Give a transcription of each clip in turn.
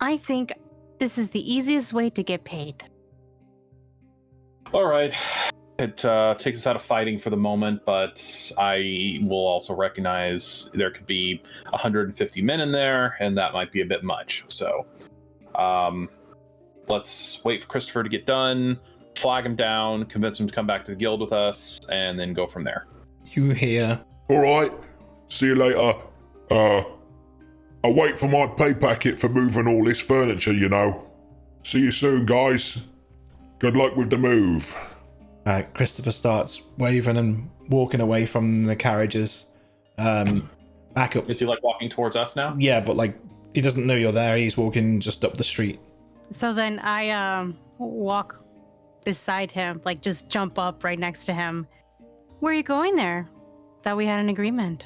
I think this is the easiest way to get paid. All right. It takes us out of fighting for the moment, but I will also recognize there could be 150 men in there, and that might be a bit much. So let's wait for Christopher to get done, flag him down, convince him to come back to the guild with us, and then go from there. You hear, All right, see you later. I'll wait for my pay packet for moving all this furniture, you know. See you soon, guys. Good luck with the move. Christopher starts waving and walking away from the carriages. Back up. Is he like walking towards us now? Yeah, but like he doesn't know you're there. He's walking just up the street. So then I walk beside him, like just jump up right next to him. Where are you going there? Thought we had an agreement.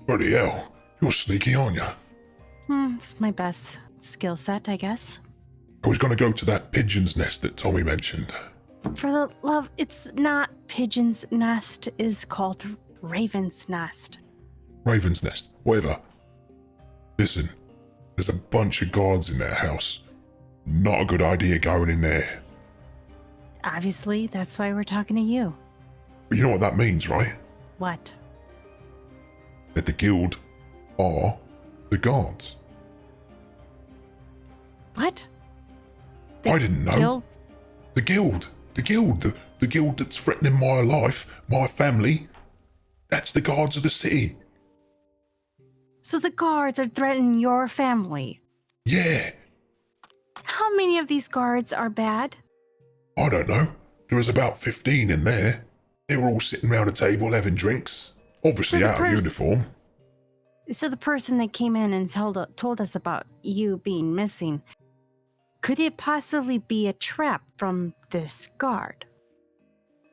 Bloody hell, you're sneaky, aren't you? It's my best skill set, I guess. I was going to go to that pigeon's nest that Tommy mentioned. For the love, it's not Pigeon's Nest, is called Raven's Nest. Raven's nest, whatever. Listen, there's a bunch of guards in that house. Not a good idea going in there. Obviously, that's why we're talking to you. But you know what that means, right? What? That the guild are the guards. What? I didn't know. The guild. The guild that's threatening my life, my family. That's the guards of the city. So the guards are threatening your family? Yeah. How many of these guards are bad? I don't know. There was about 15 in there. They were all sitting round a table having drinks. Obviously out of uniform. So the person that came in and told us about you being missing, could it possibly be a trap from this guard?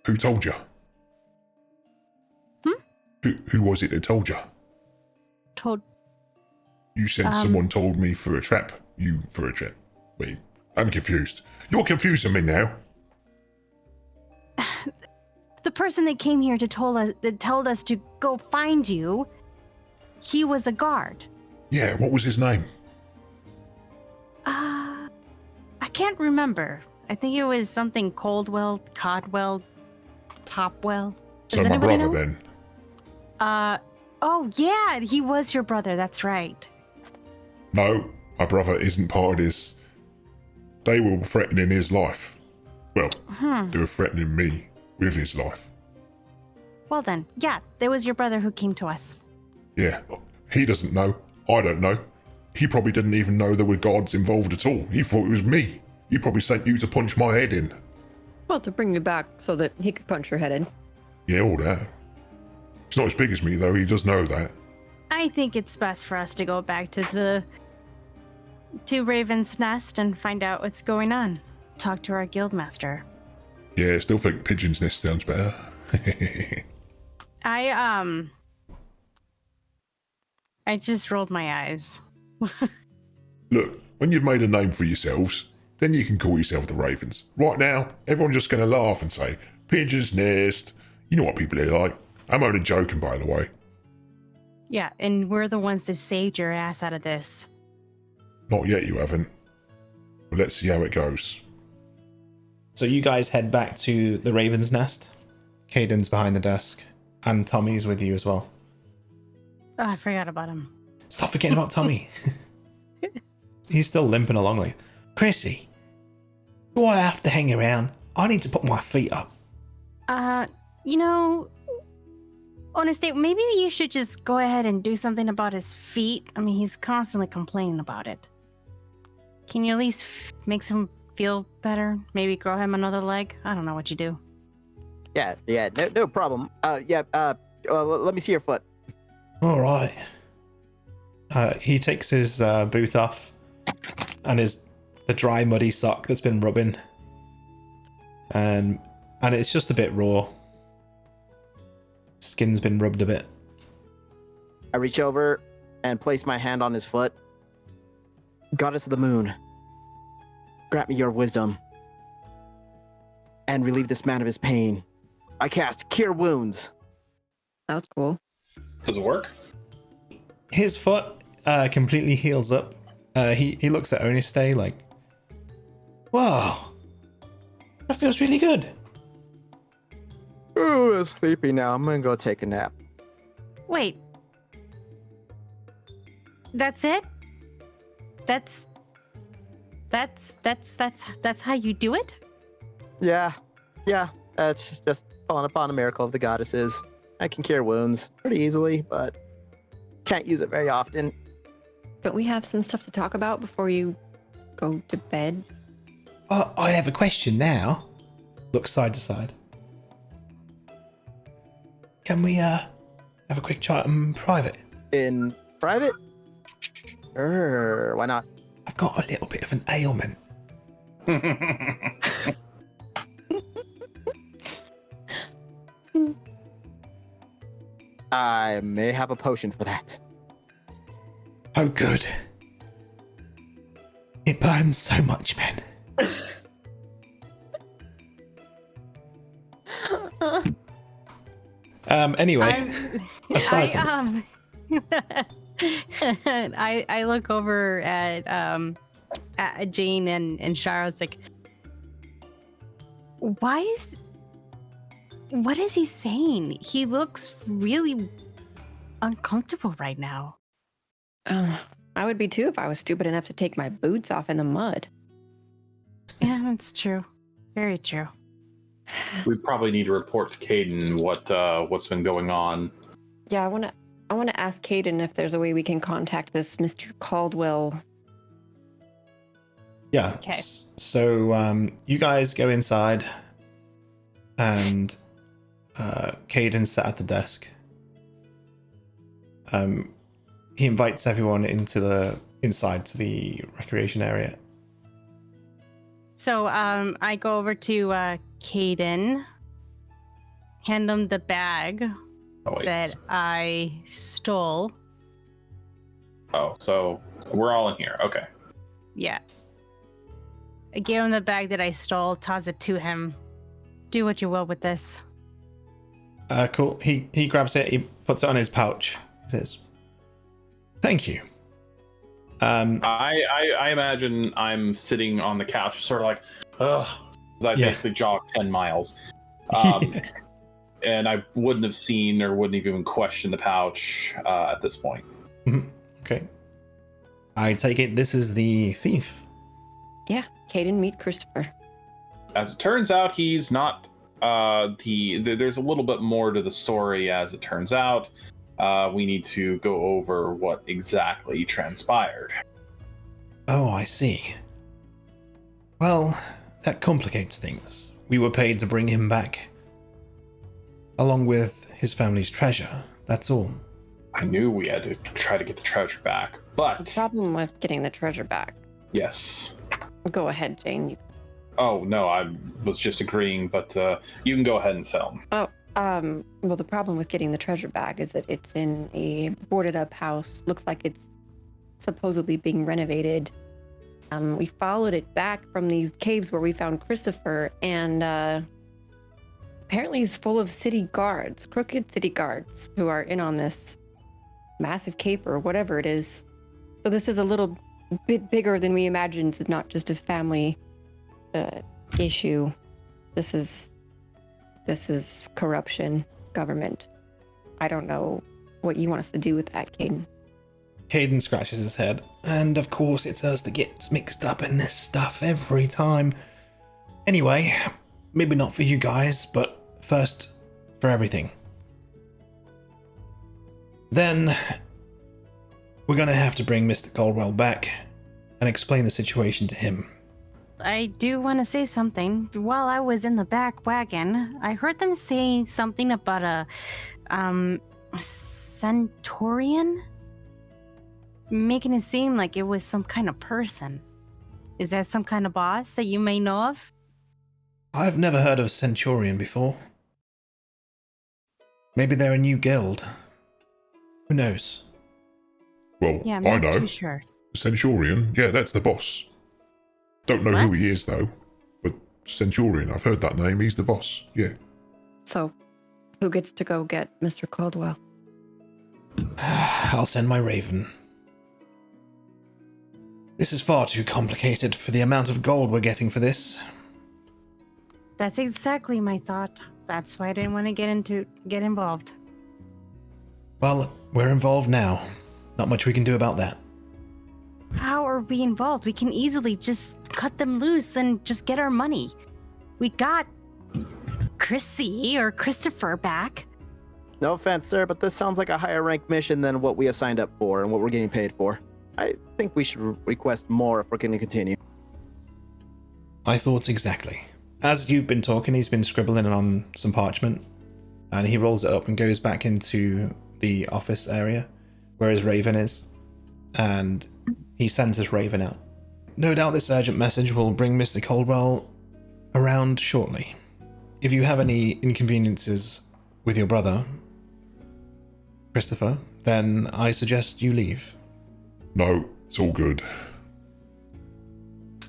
Who told you? Who was it that told you? You said someone told me for a trap. You for a trap. Wait, I'm confused. You're confusing me now. The person that came here told us to go find you, he was a guard. Yeah, what was his name? I can't remember. I think it was something Coldwell, Codwell, Popwell. Does So my anybody brother know? then. Oh yeah, he was your brother, that's right. No, my brother isn't part of this. They were threatening his life. Well, they were threatening me with his life. Well then, yeah, there was your brother who came to us. Yeah, he doesn't know. I don't know. He probably didn't even know there were guards involved at all. He thought it was me. He probably sent you to punch my head in. Well, to bring you back so that he could punch your head in. Yeah, all that. He's not as big as me, though. He does know that. I think it's best for us to go back to Raven's Nest and find out what's going on. Talk to our guildmaster. Yeah, I still think Pigeon's Nest sounds better. I just rolled my eyes. Look, when you've made a name for yourselves, then you can call yourself the Ravens. Right now, everyone's just going to laugh and say, Pigeon's Nest. You know what people are like. I'm only joking, by the way. Yeah, and we're the ones that saved your ass out of this. Not yet, you haven't. But let's see how it goes. So you guys head back to the Raven's Nest. Caden's behind the desk. And Tommy's with you as well. Oh, I forgot about him. Stop forgetting about Tommy. He's still limping along like, Chrissy, do I have to hang around? I need to put my feet up. You know, honestly, maybe you should just go ahead and do something about his feet. I mean, he's constantly complaining about it. Can you at least make him feel better? Maybe grow him another leg? I don't know what you do. Yeah, no problem. Let me see your foot. All right. He takes his boot off and the dry, muddy sock that's been rubbing. And it's just a bit raw. Skin's been rubbed a bit. I reach over and place my hand on his foot. Goddess of the moon, grant me your wisdom and relieve this man of his pain. I cast Cure Wounds. That was cool. Does it work? His foot completely heals up He looks at Oniste like, "Wow, that feels really good." Ooh, I'm sleepy now. I'm gonna go take a nap. Wait. That's it? That's how you do it? Yeah. It's just calling upon a miracle of the goddesses. I can cure wounds pretty easily, but can't use it very often. But we have some stuff to talk about before you go to bed. I have a question now. Looks side to side. Can we have a quick chat in private? In private? Sure, why not? I've got a little bit of an ailment. I may have a potion for that. Oh, good. It burns so much, man. Anyway, aside from I look over at Jane and Shara. I was like, what is he saying? He looks really uncomfortable right now. I would be too if I was stupid enough to take my boots off in the mud. Yeah, that's true. Very true. We probably need to report to Caden what's been going on. Yeah, I want to ask Caden if there's a way we can contact this Mr. Caldwell. Yeah. Okay. So you guys go inside, and Caden sat at the desk. He invites everyone inside to the recreation area. So I go over to Caden, hand him the bag that I stole. Oh, so we're all in here. Okay. Yeah. I gave him the bag that I stole, toss it to him. Do what you will with this. Cool. He grabs it, he puts it on his pouch. He says, "Thank you." I imagine I'm sitting on the couch, sort of like, ugh, because I basically jogged 10 miles. And I wouldn't have seen or wouldn't have even questioned the pouch at this point. Okay. I take it this is the thief. Yeah, Caden, meet Christopher. As it turns out, he's not there's a little bit more to the story as it turns out. We need to go over what exactly transpired. Oh, I see. Well, that complicates things. We were paid to bring him back, along with his family's treasure. That's all. I knew we had to try to get the treasure back, but... The problem with getting the treasure back. Yes. Go ahead, Jane. Oh, no, I was just agreeing, but you can go ahead and tell him. Oh, well, the problem with getting the treasure back is that it's in a boarded up house. Looks like it's supposedly being renovated. We followed it back from these caves where we found Christopher, and apparently he's full of city guards, crooked city guards, who are in on this massive caper or whatever it is. So this is a little bit bigger than we imagined. It's not just a family issue. This is corruption, government. I don't know what you want us to do with that, Caden. Caden scratches his head, and of course it's us that gets mixed up in this stuff every time. Anyway, maybe not for you guys, but first for everything. Then we're gonna have to bring Mr. Caldwell back and explain the situation to him. I do want to say something. While I was in the back wagon, I heard them say something about a Centaurian, making it seem like it was some kind of person. Is that some kind of boss that you may know of? I've never heard of Centurion before. Maybe they're a new guild. Who knows? Well, Yeah, I'm I not know. too sure. Centurion, yeah, that's the boss. Don't know who he is, though. But Centurion, I've heard that name. He's the boss, yeah. So, who gets to go get Mr. Caldwell? I'll send my raven. This is far too complicated for the amount of gold we're getting for this. That's exactly my thought. That's why I didn't want to get involved. Well, we're involved now. Not much we can do about that. How are we involved? We can easily just cut them loose and just get our money. We got Chrissy or Christopher back. No offense, sir, but this sounds like a higher rank mission than what we have signed up for and what we're getting paid for. I think we should request more if we're going to continue. I thought exactly. As you've been talking, he's been scribbling on some parchment, and he rolls it up and goes back into the office area where his Raven is, and he sends his Raven out. No doubt this urgent message will bring Mr. Caldwell around shortly. If you have any inconveniences with your brother, Christopher, then I suggest you leave. No, it's all good.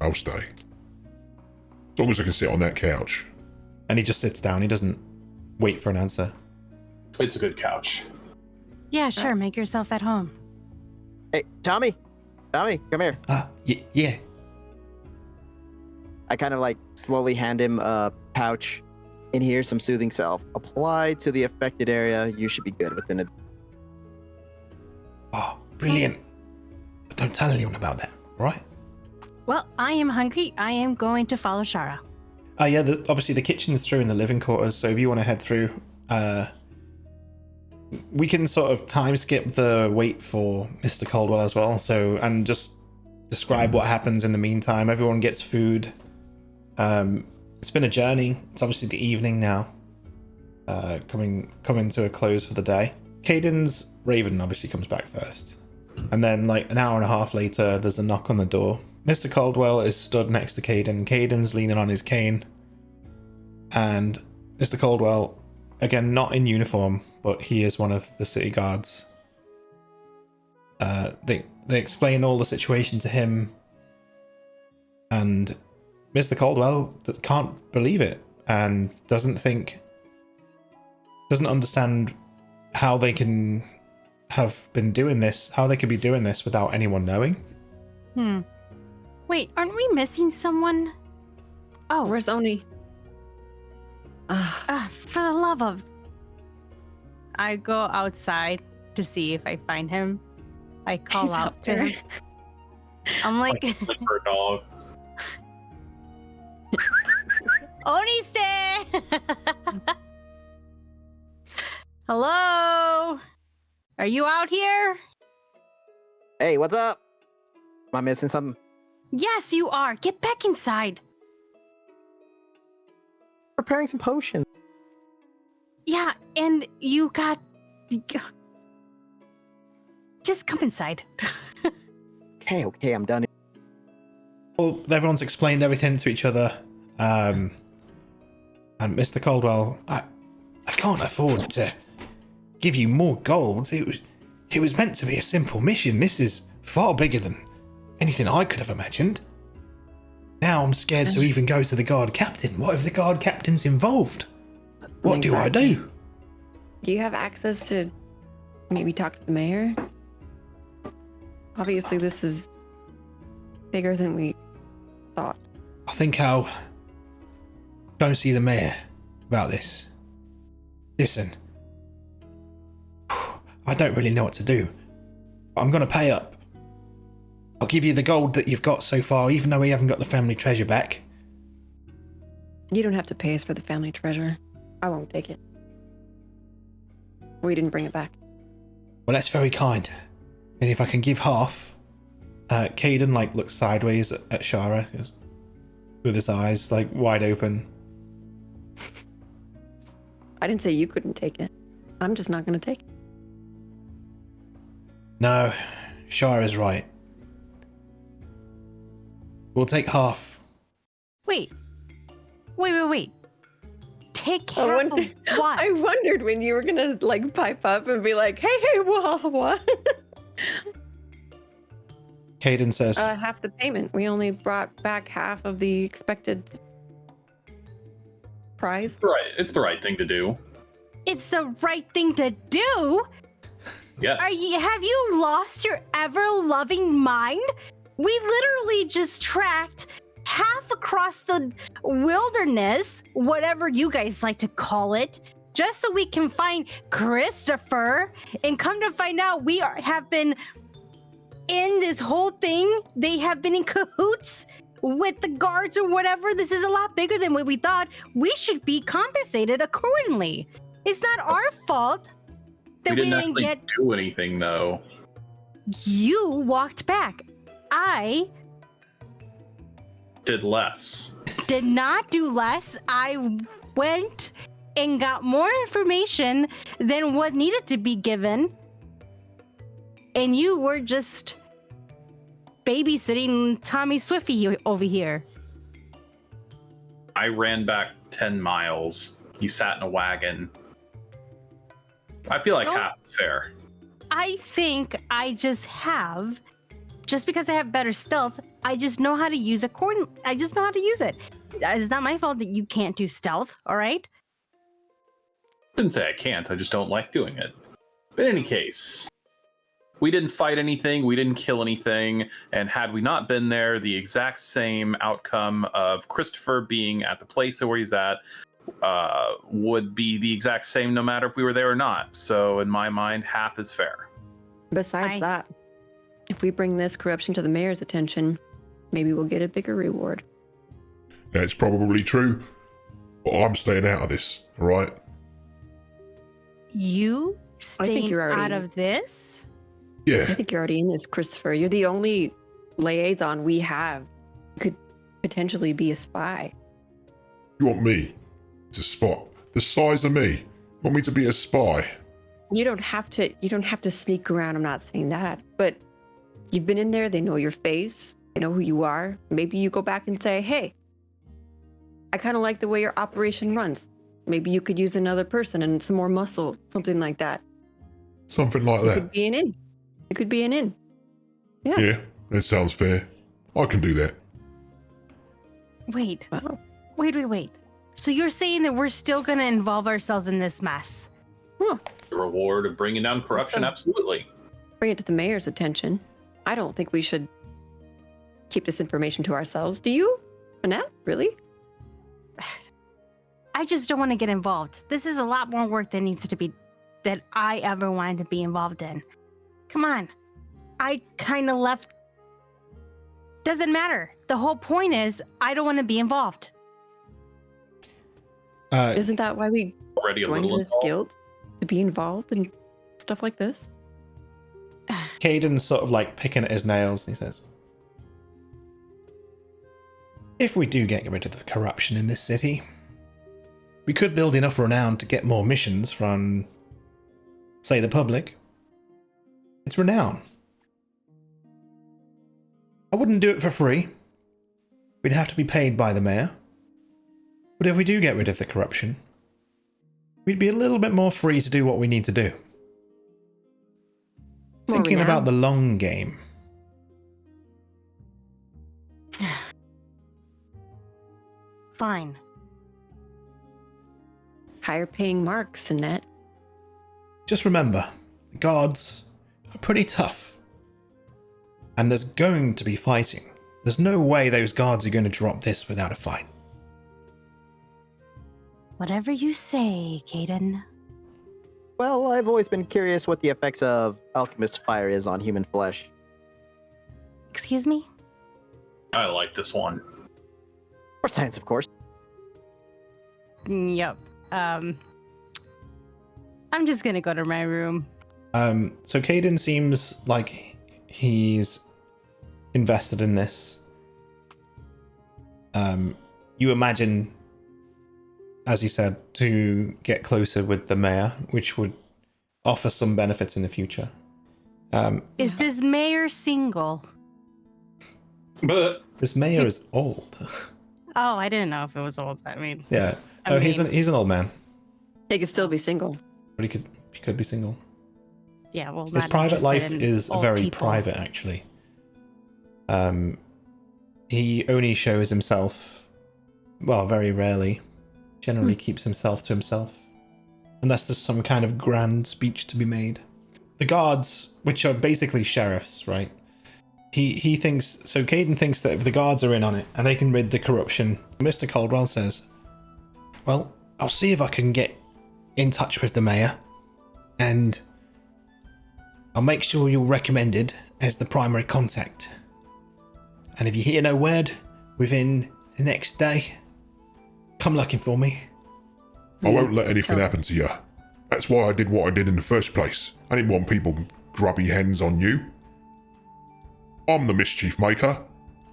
I'll stay. As long as I can sit on that couch. And he just sits down. He doesn't wait for an answer. It's a good couch. Yeah, sure. Make yourself at home. Hey, Tommy! Tommy, come here. Yeah. I kind of like slowly hand him a pouch. In here, some soothing salve. Apply to the affected area. You should be good within a... Oh, brilliant. But don't tell anyone about that, right? Well, I am hungry. I am going to follow Shara. Yeah, obviously the kitchen's through in the living quarters, so if you want to head through, we can sort of time skip the wait for Mr. Caldwell as well, so, and just describe what happens in the meantime. Everyone gets food. It's been a journey. It's obviously the evening now, coming to a close for the day. Caden's Raven obviously comes back first, and then like an hour and a half later, there's a knock on the door. Mr. Caldwell is stood next to Caden. Caden's leaning on his cane, and Mr. Caldwell, again not in uniform, but he is one of the city guards. They explain all the situation to him, and Mr. Caldwell can't believe it and doesn't understand how they can have been doing this, how they could be doing this without anyone knowing. Wait, aren't we missing someone? Oh, Where's Oni? for the love of... I go outside to see if I find him. I call He's out out to there. him. I'm like, For a dog. Oniste! Hello? Are you out here? Hey, what's up? Am I missing something? Yes, you are. Get back inside. Preparing some potions. Yeah, and you got... Just come inside. Okay, I'm done. Well, everyone's explained everything to each other. And Mr. Caldwell, I can't afford to give you more gold. It was meant to be a simple mission. This is far bigger than anything I could have imagined. Now I'm scared to even go to the guard captain. What if the guard captain's involved? What do I do? Do you have access to maybe talk to the mayor? Obviously, this is bigger than we thought. I think I'll go and see the mayor about this. Listen, I don't really know what to do, but I'm going to pay up. I'll give you the gold that you've got so far, even though we haven't got the family treasure back. You don't have to pay us for the family treasure. I won't take it. We didn't bring it back. Well, that's very kind. And if I can give half, Caden looks sideways at Shara with his eyes wide open. I didn't say you couldn't take it. I'm just not going to take it. No, Shara's right. We'll take half. Wait. Take I half of wonder- what? I wondered when you were going to pipe up and be like, hey, what? Caden says, Half the payment. We only brought back half of the expected prize. Right, it's the right thing to do. It's the right thing to do? Yes. Have you lost your ever-loving mind? We literally just tracked half across the wilderness, whatever you guys like to call it, just so we can find Christopher. And come to find out, have been in this whole thing. They have been in cahoots with the guards or whatever. This is a lot bigger than what we thought. We should be compensated accordingly. It's not our fault that we didn't actually get. do anything though. You walked back. I Did less. did not do less. I went and got more information than what needed to be given. And you were just babysitting Tommy Swifty over here. I ran back 10 miles. You sat in a wagon. I feel like Don't- half is fair. I think I just because I have better stealth, I just know how to use I just know how to use it. It's not my fault that you can't do stealth, all right? Didn't say I can't, I just don't like doing it. But in any case, we didn't fight anything, we didn't kill anything, and had we not been there, the exact same outcome of Christopher being at the place where he's at would be the exact same no matter if we were there or not. So in my mind, half is fair. Besides that, if we bring this corruption to the mayor's attention, maybe we'll get a bigger reward. That's probably true, but I'm staying out of this, all right? You staying you're already- out of this? I Yeah, think you're already in this, Christopher. You're the only liaison we have who could potentially be a spy. you want me to spot the size of me? You want me to be a spy? You don't have to sneak around. I'm not saying that, but you've been in there. They know your face. They know who you are. Maybe you go back and say, hey, I kind of like the way your operation runs. Maybe you could use another person and some more muscle, something like that. Something like It that. could be an in. It could be an in. Yeah. Yeah, that sounds fair. I can do that. Wait. Wow. Wait. So you're saying that we're still going to involve ourselves in this mess? Huh. The reward of bringing down corruption, absolutely. Bring it to the mayor's attention. I don't think we should keep this information to ourselves. Do you, Annette? Really? I just don't want to get involved. This is a lot more work that I ever wanted to be involved in. Come on. I kind of left. Doesn't matter. The whole point is I don't want to be involved. Isn't that why we Already a joined little this involved. guild? To be involved in stuff like this? Caden's sort of like picking at his nails. He says, if we do get rid of the corruption in this city, we could build enough renown to get more missions from, say, the public. It's renown. I wouldn't do it for free. We'd have to be paid by the mayor. But if we do get rid of the corruption, we'd be a little bit more free to do what we need to do. More Thinking renown. about the long game. Fine. Higher paying marks, Annette. Just remember, the gods are pretty tough. And there's going to be fighting. There's no way those guards are going to drop this without a fight. Whatever you say, Caden. Well, I've always been curious what the effects of alchemist fire is on human flesh. Excuse me? I like this one. Or science, of course. Yep. I'm just gonna go to my room. So Caden seems like he's invested in this. You imagine, as you said, to get closer with the mayor, which would offer some benefits in the future. Is this mayor single? But This mayor is old. Oh, I didn't know if it was old. I mean, Yeah. I Oh, he's mean- an old man, He could still be single. but he could be single. yeah. Well, His not private interested life in is old very people. private, actually. He only shows himself, well, very rarely. Generally keeps himself to himself, unless there's some kind of grand speech to be made. The guards, which are basically sheriffs, right? he thinks, so Caden thinks that if the guards are in on it and they can rid the corruption, Mr. Caldwell says, well, I'll see if I can get in touch with the mayor and I'll make sure you're recommended as the primary contact. And if you hear no word within the next day, come looking for me. I won't let anything happen to you. That's why I did what I did in the first place. I didn't want people grubby hands on you. I'm the mischief maker.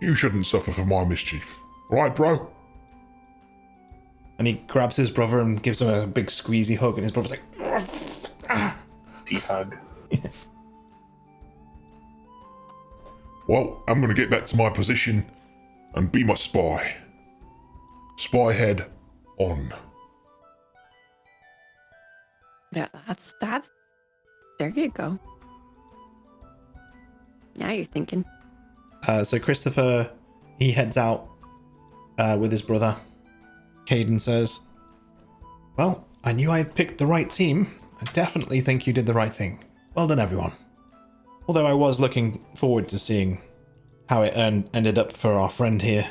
You shouldn't suffer for my mischief. Right, bro? And he grabs his brother and gives him a big squeezy hug, and his brother's like, Deep hug. Well, I'm going to get back to my position and be my spy. Spy head on. Yeah, that's. There you go. Now you're thinking. So Christopher, he heads out with his brother. Caden says, well, I knew I picked the right team. I definitely think you did the right thing. Well done, everyone. Although I was looking forward to seeing how it ended up for our friend here.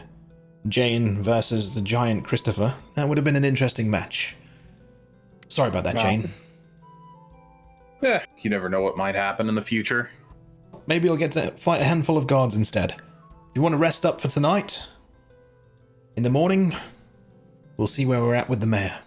Jane versus the giant Christopher. That would have been an interesting match. Sorry about that, Wow. Jane. Yeah, you never know what might happen in the future. Maybe I'll get to fight a handful of guards instead. You want to rest up for tonight? In the morning, we'll see where we're at with the mayor.